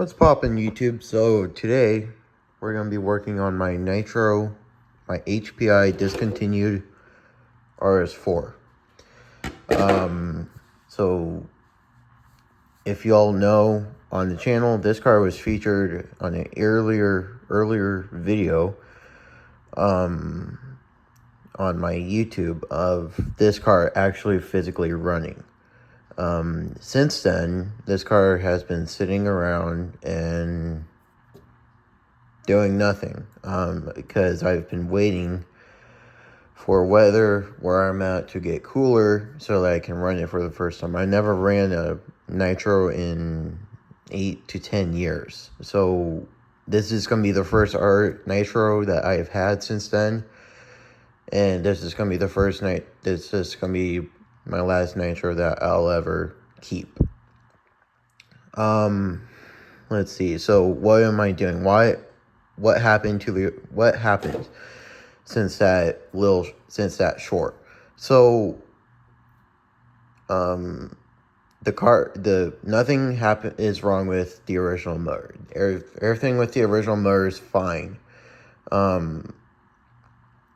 What's poppin' YouTube? So today we're gonna be working on my nitro, my HPI discontinued rs4. So if y'all know, on the channel, this car was featured on an earlier video on my YouTube of this car actually physically running. Since then, this car has been sitting around and doing nothing, because I've been waiting for weather where I'm at to get cooler so that I can run it for the first time. I never ran a nitro in 8 to 10 years, so this is going to be the first nitro that I've had since then, and this is going to be the first night. This is going to be my last nitro that I'll ever keep. Let's see. So what am I doing? What happened since that short? So nothing is wrong with the original motor. Everything with the original motor is fine.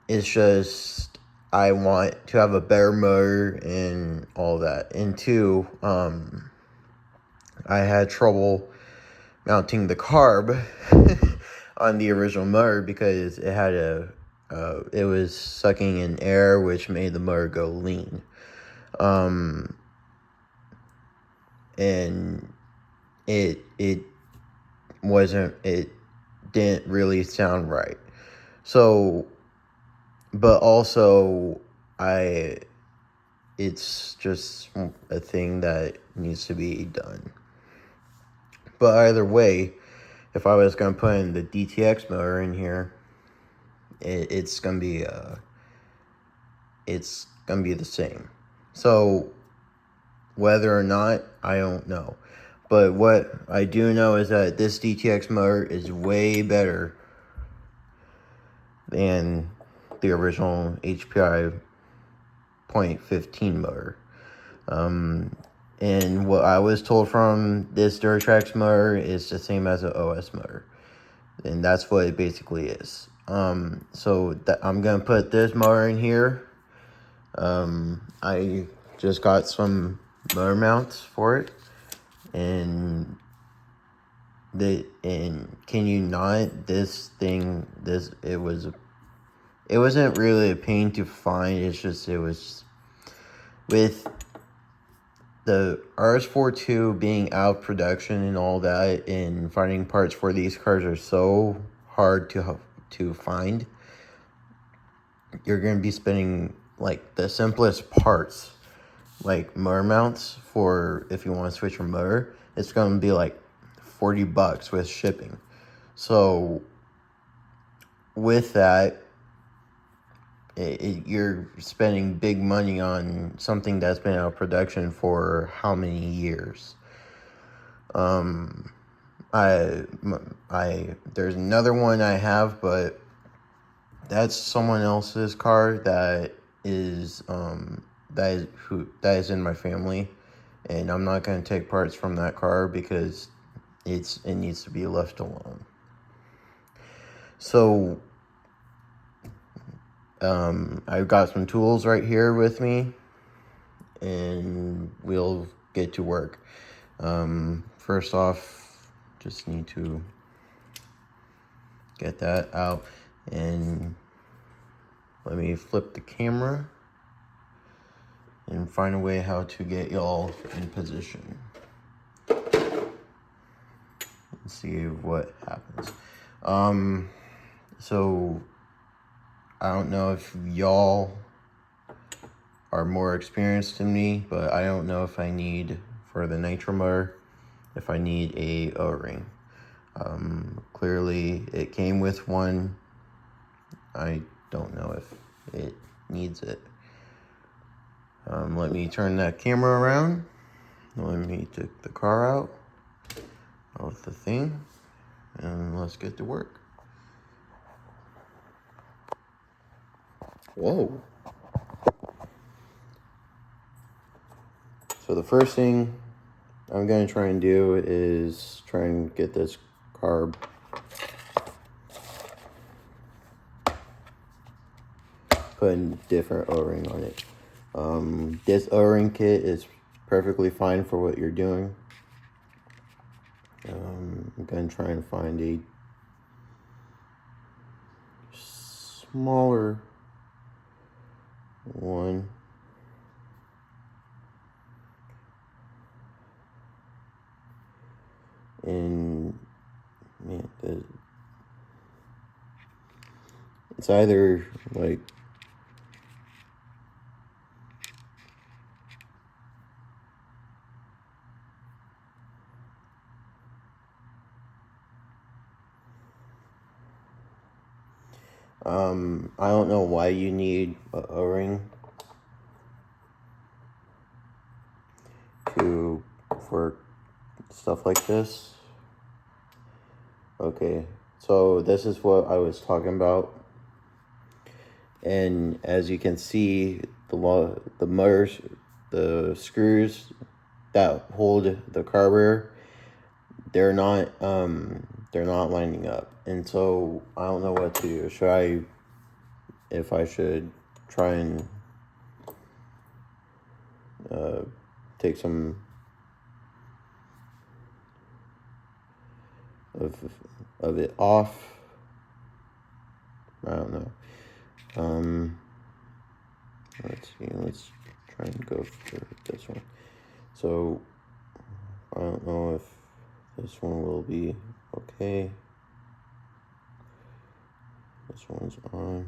It's just I want to have a better motor and all that. And two, I had trouble mounting the carb on the original motor because it had it was sucking in air, which made the motor go lean. And it didn't really sound right. So, but also it's just a thing that needs to be done. But either way, if I was going to put in the DTX motor in here, it's going to be the same. So whether or not, I don't know. But what I do know is that this DTX motor is way better than the original HPI 0.15 motor. And what I was told from this Durtrax motor is the same as an OS motor. And that's what it basically is. So I'm going to put this motor in here. I just got some motor mounts for it. And can you not, this thing, it wasn't really a pain to find. It's just, it was with the rs4 being out of production and all that, and finding parts for these cars are so hard to find. You're going to be spending like the simplest parts, like motor mounts, for if you want to switch your motor, it's going to be like $40 with shipping. So with that, you're spending big money on something that's been out of production for how many years? There's another one I have, but that's someone else's car that is in my family, and I'm not going to take parts from that car because it needs to be left alone. So I've got some tools right here with me, and we'll get to work. First off, just need to get that out, and let me flip the camera and find a way how to get y'all in position. Let's see what happens. So I don't know if y'all are more experienced than me, but I don't know if I need, for the nitro motor, if I need a O-ring. Clearly it came with one. I don't know if it needs it. Let me turn that camera around. Let me take the car out of the thing, and let's get to work. Whoa. So the first thing I'm going to try and do is try and get this carb putting different O-ring on it. This O-ring kit is perfectly fine for what you're doing. I'm going to try and find a smaller one. And man, it's either like I don't know why you need a O-ring for stuff like this. Okay, so this is what I was talking about, and as you can see, the motors, the screws that hold the carburetor, they're not lining up, and so I don't know what to do. If I should try and take some of it off. I don't know. Let's see. Let's try and go for this one. So I don't know if this one will be okay. This one's on.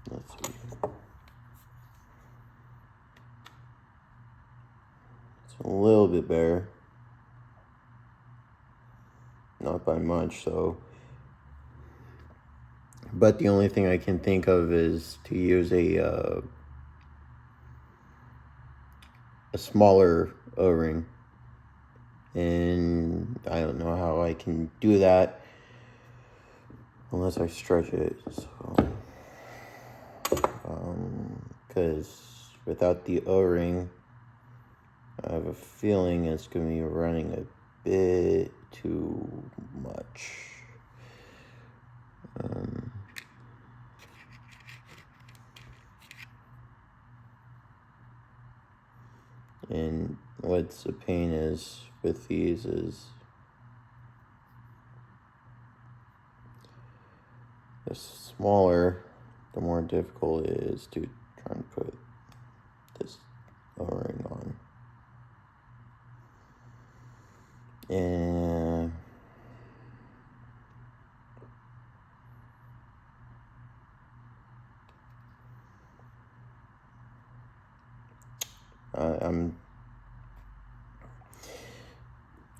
Let's see. It's a little bit better. Not by much, so. But the only thing I can think of is to use a smaller O-ring. And I don't know how I can do that unless I stretch it. So, because without the O-ring, I have a feeling it's going to be running a bit too much. And what's the pain is with these is the smaller, the more difficult it is to try and put this O-ring on. And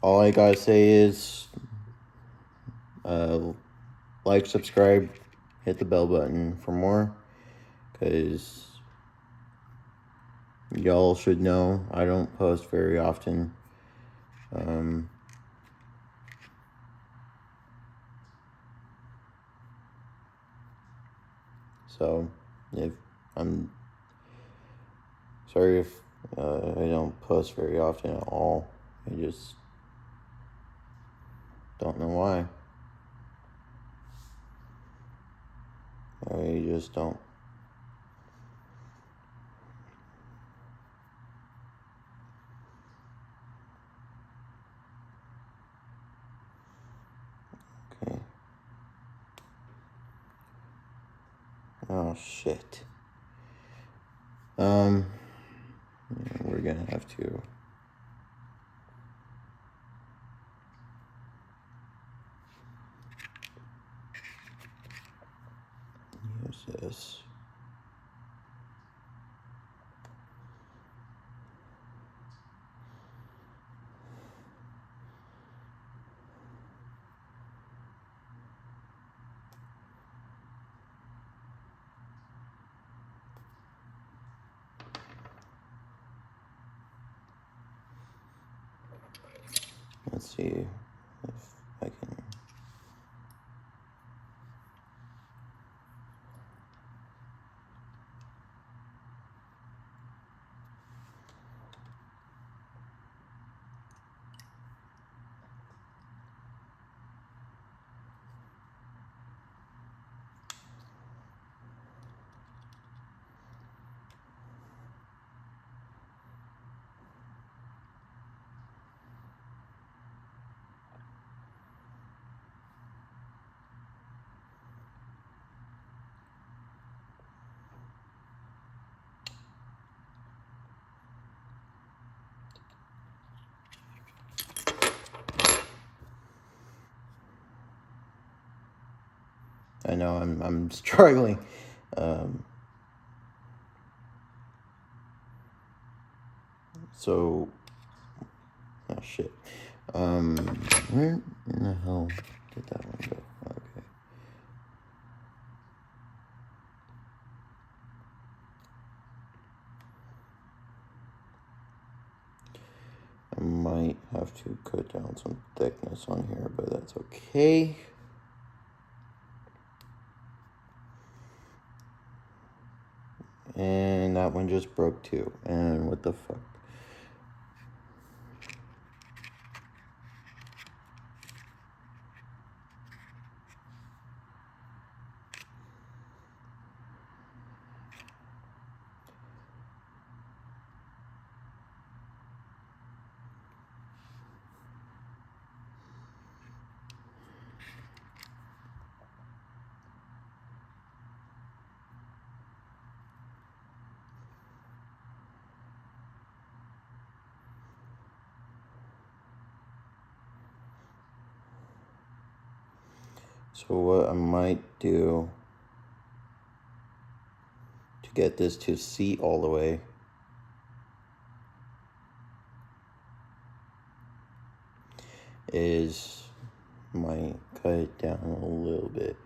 all I gotta say is like, subscribe, hit the bell button for more, because y'all should know I don't post very often. So if I'm sorry if I don't post very often at all. I just don't know why. I just don't. Okay. Oh shit. We're gonna have to use this. Let's see if I can. I know I'm struggling. So, oh shit. Where in the hell did that one go? Okay. I might have to cut down some thickness on here, but that's okay. And that one just broke too. And what the fuck? So what I might do to get this to seat all the way is might cut it down a little bit.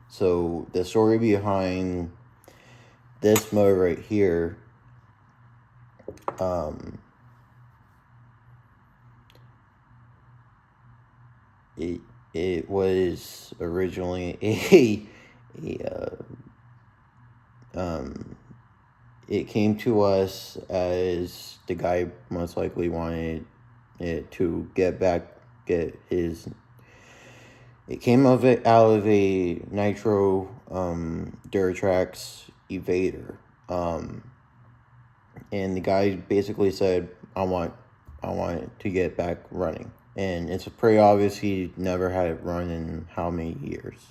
So the story behind this motor right here, it was originally it came to us as the guy most likely wanted it to get his. It came out of a nitro Duratrax evader, and the guy basically said, "I want it to get back running." And it's pretty obvious he never had it run in how many years.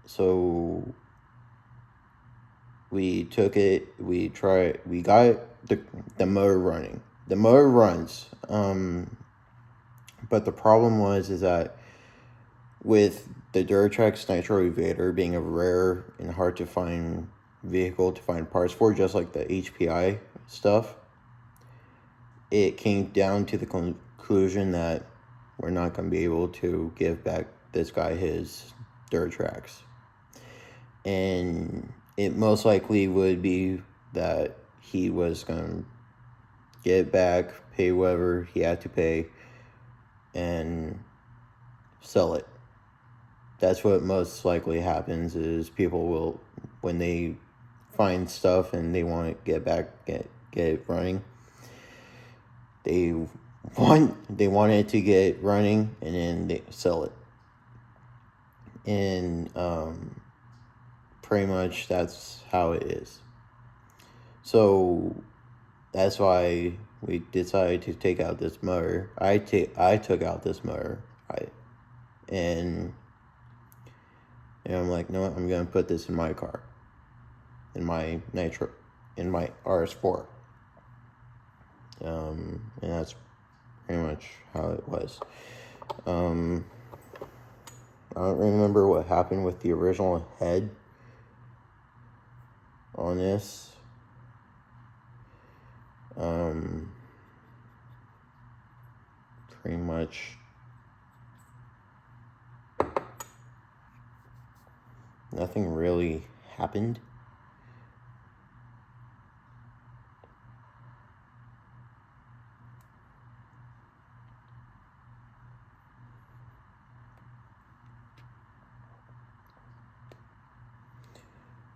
So we took it, we got the motor running. The motor runs, but the problem is that with the Duratrax Nitro Evader being a rare and hard to find vehicle to find parts for, just like the HPI stuff, it came down to the conclusion that we're not going to be able to give back this guy his Duratrax. And it most likely would be that he was going to get it back, pay whatever he had to pay, and sell it. That's what most likely happens, is people will, when they find stuff and they want to get it running, they want it to get running, and then they sell it. And pretty much that's how it is. So that's why we decided to take out this motor. I took out this motor, and I'm like, no, I'm gonna put this in my car, in my nitro, in my rs4. And that's pretty much how it was. I don't remember what happened with the original head on this. Pretty much nothing really happened.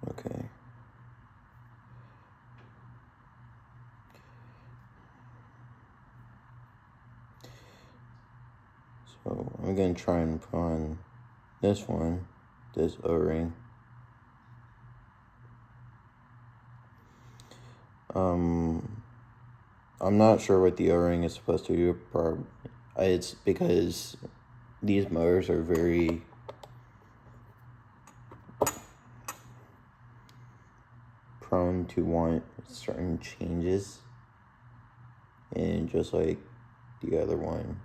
Okay. So I'm going to try and put on this one, this O-ring. I'm not sure what the O-ring is supposed to do. It's because these motors are very prone to want certain changes. And just like the other one,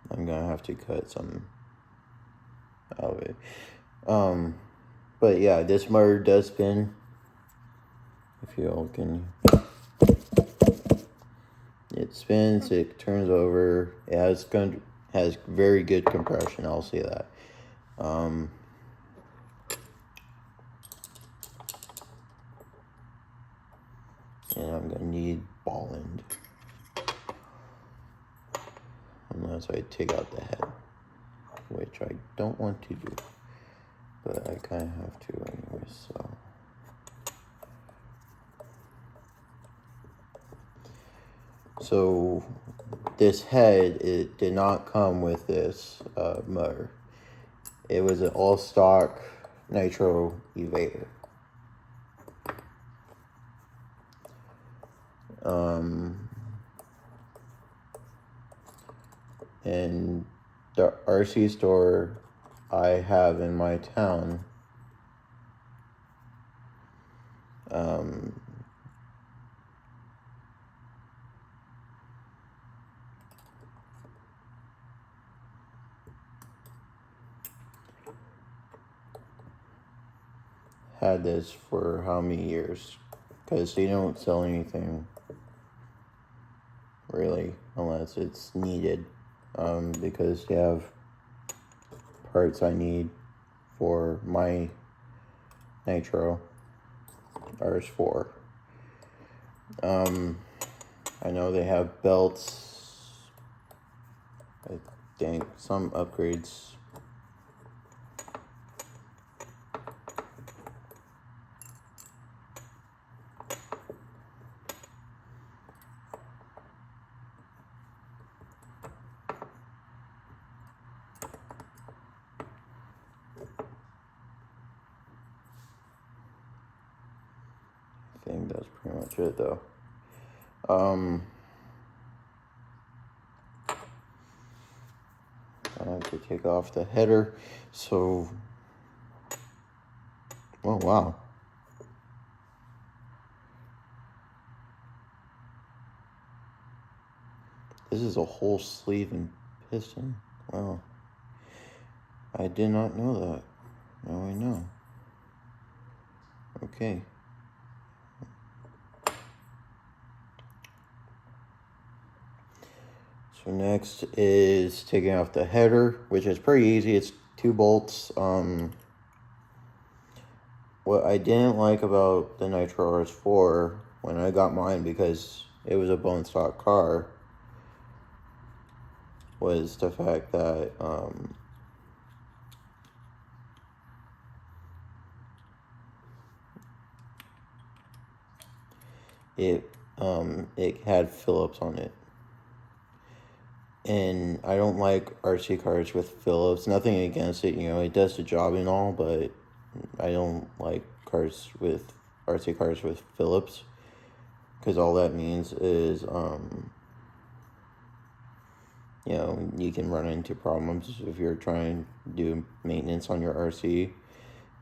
I'm gonna have to cut some out of it. But yeah, this motor does spin. If you all can, it spins, it turns over. It has very good compression, I'll say that. And I'm gonna need ball end, unless I take out the head, which I don't want to do, but I kind of have to anyway. So this head, it did not come with this motor. It was an all stock nitro evader. And the RC store I have in my town, had this for how many years? Because they don't sell anything really unless it's needed, because they have parts I need for my nitro rs4. I know they have belts, I think some upgrades. I think that's pretty much it though. I have to take off the header, so, oh wow. This is a whole sleeve and piston, wow. I did not know that, now I know. Okay. So next is taking off the header, which is pretty easy. It's 2 bolts. What I didn't like about the Nitro rs4 when I got mine, because it was a bone stock car, was the fact that it had Phillips on it. And I don't like RC cars with Phillips. Nothing against it, you know, it does the job and all, but I don't like RC cars with Phillips, because all that means is, you know, you can run into problems if you're trying to do maintenance on your RC.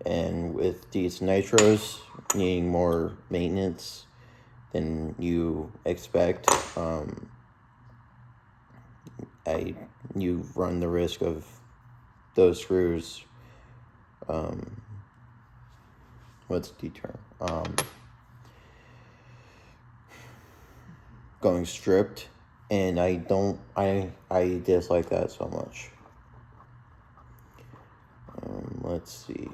And with these nitros needing more maintenance than you expect, you run the risk of those screws, what's the term? Going stripped, and I dislike that so much. Let's see.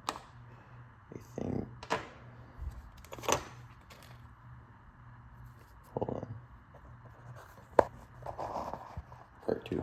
I think. Hold on. Part 2.